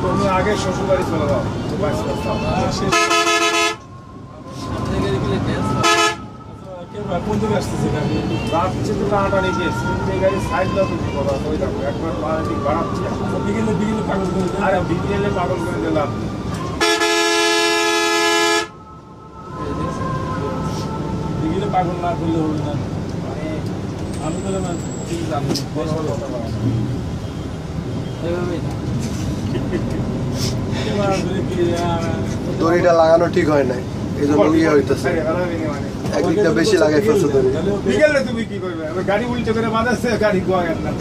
তুমি আগে শ্বশুর বাড়ি চলে যাও কোন দিকে আসতেছে গাড়ি রাত্রে তো টানাটানি গিয়েছে এই গাড়ি সাইড দাও তুমি কথা ওই দেখো একবার পানি বাড়াচ্ছি বিকেলে পাগল করে দিলাম আরে বিকেলে পাগল করে দিলাম বিকেলে পাগল না করলে হবে না আমি বলে না ঠিক জানি দড়িটা লাগানো ঠিক হয় নাই এই জন্য ইয়ে হইতেছে একদিকটা বেশি লাগাই ফেলছে দড়ি বিকেলে তুমি কি করবে গাড়ি উল্টো করে বাঁধাচ্ছে গাড়ি গোয়া গেল না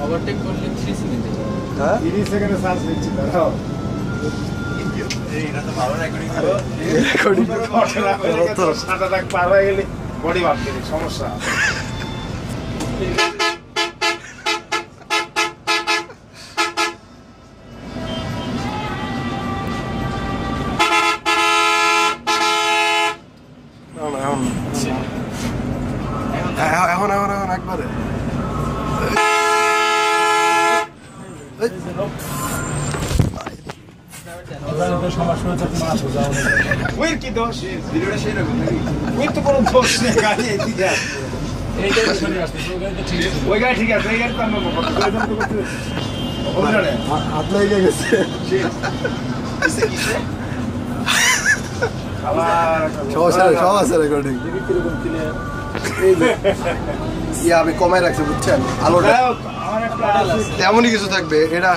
ওভারটেক করলে 30 সেকেন্ডে হ্যাঁ 30 সেকেন্ডে চার্জ দিচ্ছি দাঁড়াও এইটা তো ভালো রেকর্ডিং হবে রেকর্ডিং তো সাদা দাগ পার হয়ে গেলে বডি ভাবতে সমস্যা এখন একবারে ওই কি দোষ ভিডিওটা সেই রকম নাকি ওই তো কোনো দোষ নেই গাড়ি এদিকে এই গাড়ি সরে আসছে ওই গাড়ি ঠিক আছে এই গাড়ি তো আমরা করতে ওখানে আপনার এগিয়ে গেছে কিসে আবার সব আছে রেকর্ডিং আমি কমাই রাখছি বুঝছেন আলোটা এমনই কিছু থাকবে এটা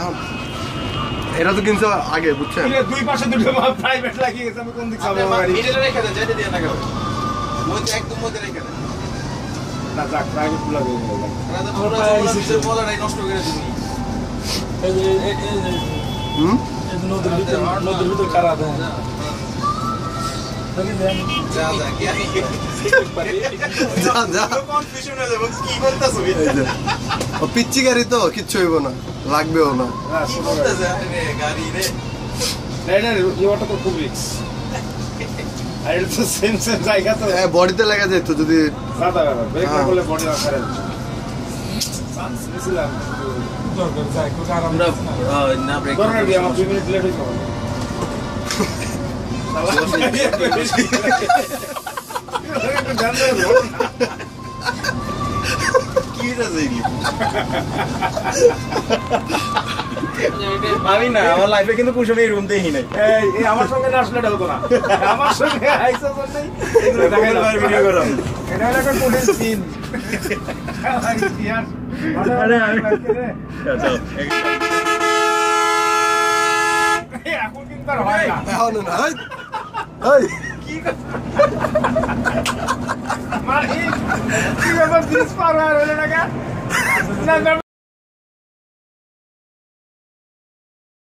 তো কিন্তু আগে বুঝছেন দুই পাশে দুটো প্রাইভেট লাগিয়ে গেছে আমি কোন দিক যাবো গাড়ি এটা রেখে দেন যেতে দিয়ে না কেন মধ্যে একদম মধ্যে রেখে দেন না যাক প্রাইভেট লাগে আমরা তো মজাটাই নষ্ট করে দিবি এই নদীর ভিতর কারা দেয় পিচ্ছি গাড়ি তো কিচ্ছু হইব না লাগবেও না বডিতে লাগা যেত যদি আমি না আমার লাইফে কিন্তু কুশলে রুম দেখি নাই এই আমার সঙ্গে না আসলে হতো না আমার সঙ্গে আইসো বলতেই এগুলো দেখাই ভিডিও করো এটা হলো একটা কোডিং সিন আরে এখন কিন্তু আর হয় না এখন না কি মানে কি ব্যাপার ব্রিজ পার হয়ে রইল না